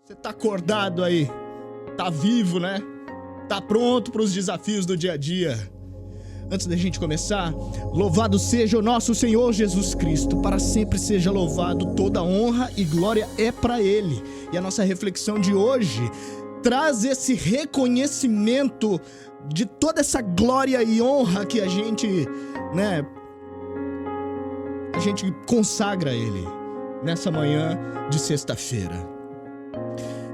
Você tá acordado aí? Tá vivo, né? Tá pronto para os desafios do dia a dia? Antes da gente começar, louvado seja o nosso Senhor Jesus Cristo, para sempre seja louvado, toda honra e glória é para Ele. E a nossa reflexão de hoje traz esse reconhecimento de toda essa glória e honra que a gente consagra a Ele nessa manhã de sexta-feira.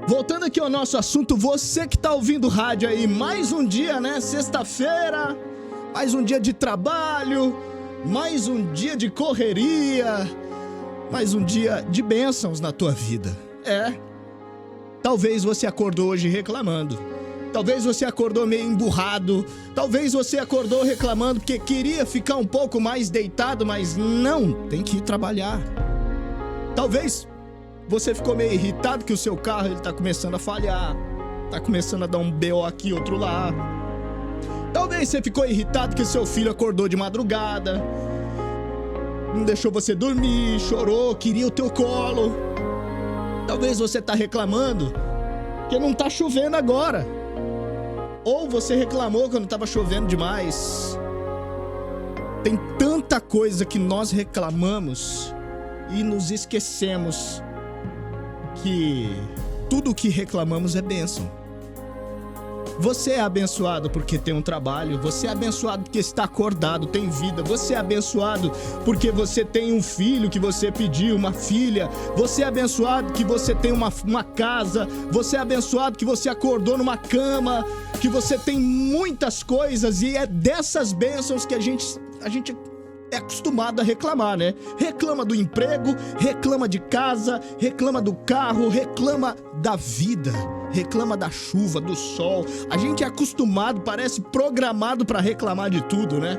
Voltando aqui ao nosso assunto, você que tá ouvindo rádio aí, mais um dia, né? Sexta-feira, mais um dia de trabalho, mais um dia de correria, mais um dia de bênçãos na tua vida. Talvez você acordou hoje reclamando, talvez você acordou meio emburrado, talvez você acordou reclamando porque queria ficar um pouco mais deitado, mas não, tem que ir trabalhar. Talvez você ficou meio irritado que o seu carro ele tá começando a falhar, tá começando a dar um BO aqui, outro lá. Talvez você ficou irritado que seu filho acordou de madrugada, não deixou você dormir, chorou, queria o teu colo. Talvez você tá reclamando que não tá chovendo agora, ou você reclamou quando tava chovendo demais. Tem tanta coisa que nós reclamamos e nos esquecemos que tudo o que reclamamos é bênção. Você é abençoado porque tem um trabalho, você é abençoado porque está acordado, tem vida, você é abençoado porque você tem um filho que você pediu, uma filha, você é abençoado que você tem uma casa, você é abençoado que você acordou numa cama, que você tem muitas coisas, e é dessas bênçãos que a gente é acostumado a reclamar, né? Reclama do emprego, reclama de casa, reclama do carro, reclama da vida, reclama da chuva, do sol. A gente é acostumado, parece programado para reclamar de tudo, né?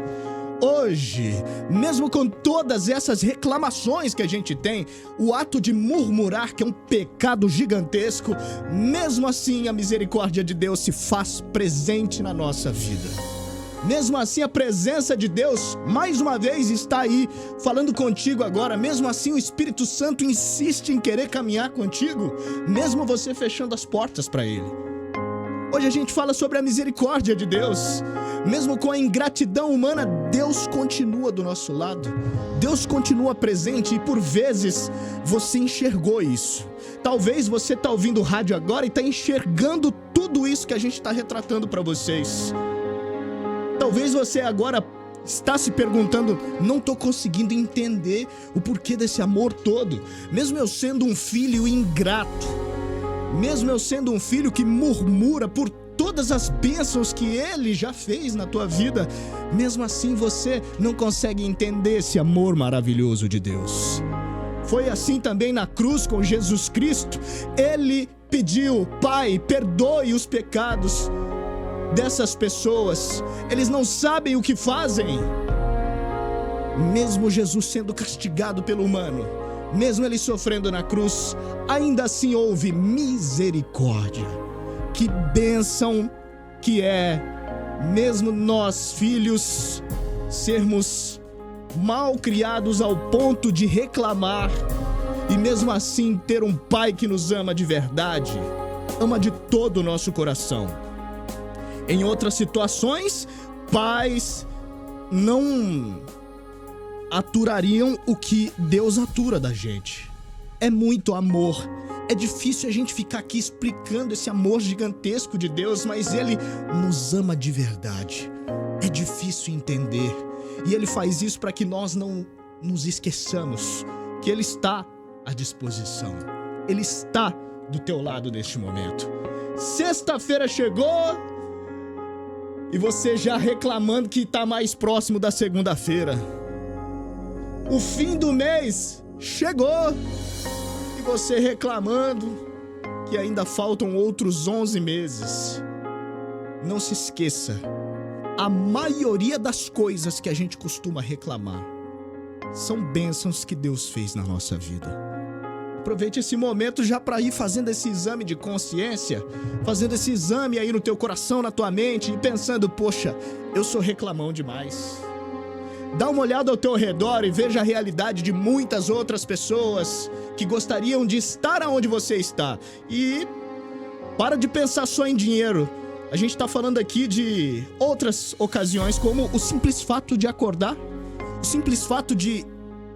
Hoje, mesmo com todas essas reclamações que a gente tem, o ato de murmurar, que é um pecado gigantesco, mesmo assim a misericórdia de Deus se faz presente na nossa vida. Mesmo assim, a presença de Deus, mais uma vez, está aí, falando contigo agora. Mesmo assim, o Espírito Santo insiste em querer caminhar contigo, mesmo você fechando as portas para Ele. Hoje a gente fala sobre a misericórdia de Deus. Mesmo com a ingratidão humana, Deus continua do nosso lado. Deus continua presente e, por vezes, você enxergou isso. Talvez você está ouvindo o rádio agora e está enxergando tudo isso que a gente está retratando para vocês. Talvez você agora está se perguntando, não estou conseguindo entender o porquê desse amor todo. Mesmo eu sendo um filho ingrato, mesmo eu sendo um filho que murmura por todas as bênçãos que Ele já fez na tua vida, mesmo assim você não consegue entender esse amor maravilhoso de Deus. Foi assim também na cruz com Jesus Cristo. Ele pediu, Pai, perdoe os pecados dessas pessoas, eles não sabem o que fazem. Mesmo Jesus sendo castigado pelo humano, mesmo ele sofrendo na cruz, ainda assim houve misericórdia. Que bênção que é, mesmo nós filhos sermos mal criados ao ponto de reclamar, e mesmo assim ter um pai que nos ama de verdade, ama de todo o nosso coração. Em outras situações, pais não aturariam o que Deus atura da gente. É muito amor. É difícil a gente ficar aqui explicando esse amor gigantesco de Deus, mas Ele nos ama de verdade. É difícil entender. E Ele faz isso para que nós não nos esqueçamos que Ele está à disposição. Ele está do teu lado neste momento. Sexta-feira chegou e você já reclamando que está mais próximo da segunda-feira. O fim do mês chegou e você reclamando que ainda faltam outros 11 meses. Não se esqueça, a maioria das coisas que a gente costuma reclamar são bênçãos que Deus fez na nossa vida. Aproveite esse momento já para ir fazendo esse exame de consciência, fazendo esse exame aí no teu coração, na tua mente, e pensando, poxa, eu sou reclamão demais. Dá uma olhada ao teu redor e veja a realidade de muitas outras pessoas que gostariam de estar onde você está. E para de pensar só em dinheiro. A gente está falando aqui de outras ocasiões, como o simples fato de acordar, o simples fato de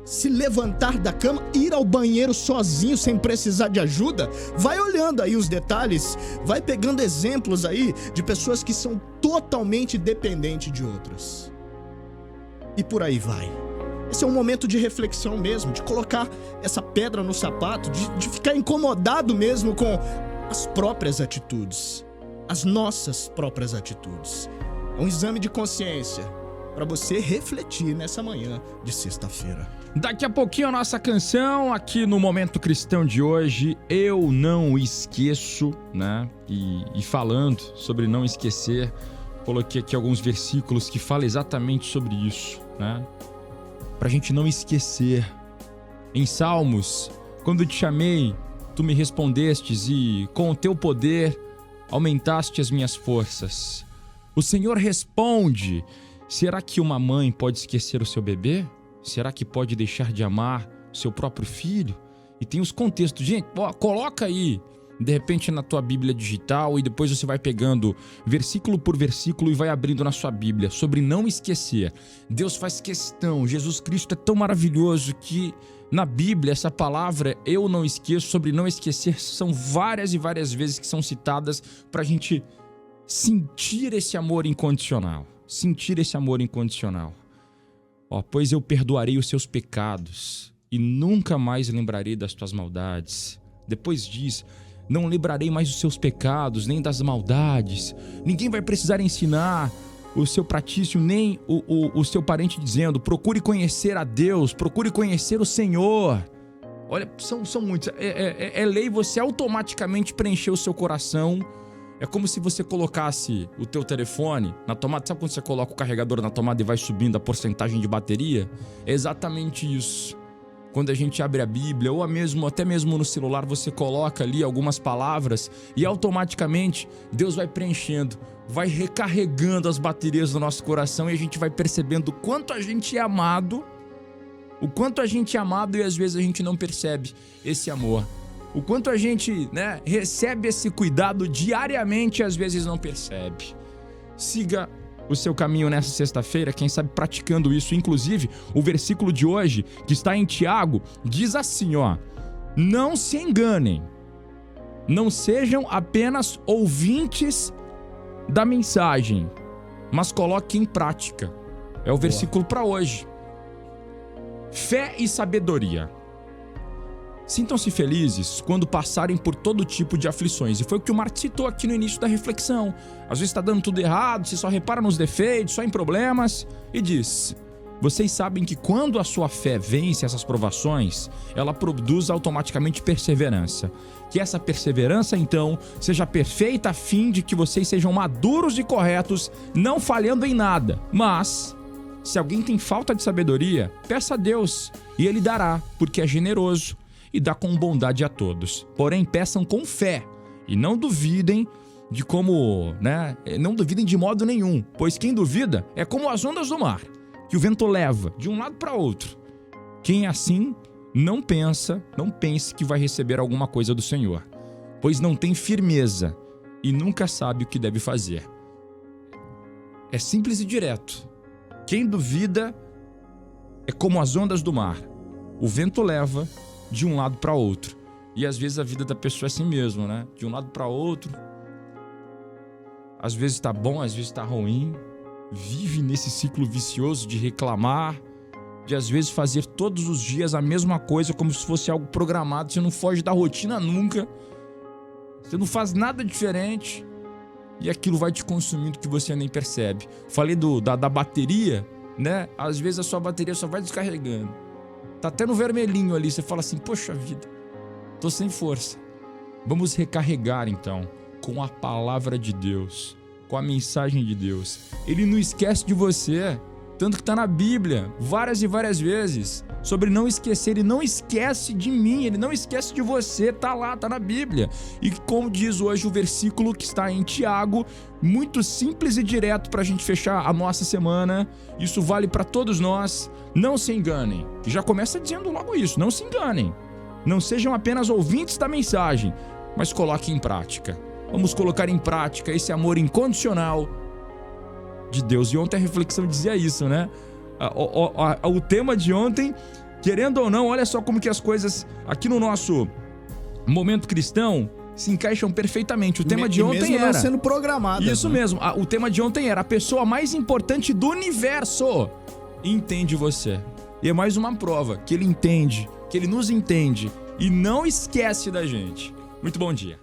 se levantar da cama, ir ao banheiro sozinho, sem precisar de ajuda. Vai olhando aí os detalhes, vai pegando exemplos aí de pessoas que são totalmente dependentes de outras. E por aí vai. Esse é um momento de reflexão mesmo, de colocar essa pedra no sapato, de ficar incomodado mesmo com as próprias atitudes, as nossas próprias atitudes. É um exame de consciência para você refletir nessa manhã de sexta-feira. Daqui a pouquinho a nossa canção aqui no Momento Cristão de hoje, Eu Não Esqueço, né? E falando sobre não esquecer, coloquei aqui alguns versículos que falam exatamente sobre isso, né? Pra gente não esquecer. Em Salmos, quando eu te chamei, tu me respondestes e com o teu poder aumentaste as minhas forças. O Senhor responde: será que uma mãe pode esquecer o seu bebê? Será que pode deixar de amar o seu próprio filho? E tem os contextos. Gente, coloca aí, de repente, na tua Bíblia digital e depois você vai pegando versículo por versículo e vai abrindo na sua Bíblia sobre não esquecer. Deus faz questão. Jesus Cristo é tão maravilhoso que na Bíblia essa palavra eu não esqueço, sobre não esquecer, são várias e várias vezes que são citadas para a gente sentir esse amor incondicional. Sentir esse amor incondicional. Pois eu perdoarei os seus pecados e nunca mais lembrarei das tuas maldades. Depois diz: não lembrarei mais dos seus pecados, nem das maldades. Ninguém vai precisar ensinar o seu pratício, nem o seu parente dizendo: procure conhecer a Deus, procure conhecer o Senhor. Olha, são muitos. É lei você automaticamente preencher o seu coração. É como se você colocasse o teu telefone na tomada. Sabe quando você coloca o carregador na tomada e vai subindo a porcentagem de bateria? É exatamente isso. Quando a gente abre a Bíblia, ou até mesmo no celular, você coloca ali algumas palavras e automaticamente Deus vai preenchendo, vai recarregando as baterias do nosso coração e a gente vai percebendo o quanto a gente é amado, e às vezes a gente não percebe esse amor. O quanto a gente, recebe esse cuidado diariamente e às vezes não percebe. Siga o seu caminho nessa sexta-feira, quem sabe praticando isso. Inclusive, o versículo de hoje, que está em Tiago, diz assim, não se enganem, não sejam apenas ouvintes da mensagem, mas coloquem em prática. É o versículo para hoje. Fé e sabedoria. Sintam-se felizes quando passarem por todo tipo de aflições. E foi o que o Marcos citou aqui no início da reflexão. Às vezes está dando tudo errado, você só repara nos defeitos, só em problemas. E diz: vocês sabem que quando a sua fé vence essas provações, ela produz automaticamente perseverança. Que essa perseverança, então, seja perfeita a fim de que vocês sejam maduros e corretos, não falhando em nada. Mas, se alguém tem falta de sabedoria, peça a Deus e Ele dará, porque é generoso e dá com bondade a todos. Porém, peçam com fé e não duvidem de como, não duvidem de modo nenhum, pois quem duvida é como as ondas do mar, que o vento leva de um lado para outro. Quem assim não pense que vai receber alguma coisa do Senhor, pois não tem firmeza e nunca sabe o que deve fazer. É simples e direto. Quem duvida é como as ondas do mar. O vento leva de um lado para outro. E às vezes a vida da pessoa é assim mesmo, de um lado para outro. Às vezes tá bom, às vezes tá ruim. Vive nesse ciclo vicioso de reclamar, de às vezes fazer todos os dias a mesma coisa como se fosse algo programado. Você não foge da rotina nunca. Você não faz nada diferente. E aquilo vai te consumindo que você nem percebe. Falei da bateria, Às vezes a sua bateria só vai descarregando. Tá até no vermelhinho ali, você fala assim: poxa vida, tô sem força. Vamos recarregar então com a palavra de Deus, com a mensagem de Deus. Ele não esquece de você. Tanto que tá na Bíblia, várias e várias vezes, sobre não esquecer. Ele não esquece de mim, ele não esquece de você, tá lá, tá na Bíblia. E como diz hoje o versículo que está em Tiago, muito simples e direto pra gente fechar a nossa semana, isso vale pra todos nós, não se enganem. E já começa dizendo logo isso, não se enganem. Não sejam apenas ouvintes da mensagem, mas coloquem em prática. Vamos colocar em prática esse amor incondicional de Deus. E ontem a reflexão dizia isso, né? O tema de ontem, querendo ou não, olha só como que as coisas aqui no nosso momento cristão se encaixam perfeitamente. O tema de ontem mesmo era... não sendo programado. Isso mesmo. O tema de ontem era: a pessoa mais importante do universo entende você. E é mais uma prova que ele entende, que ele nos entende e não esquece da gente. Muito bom dia.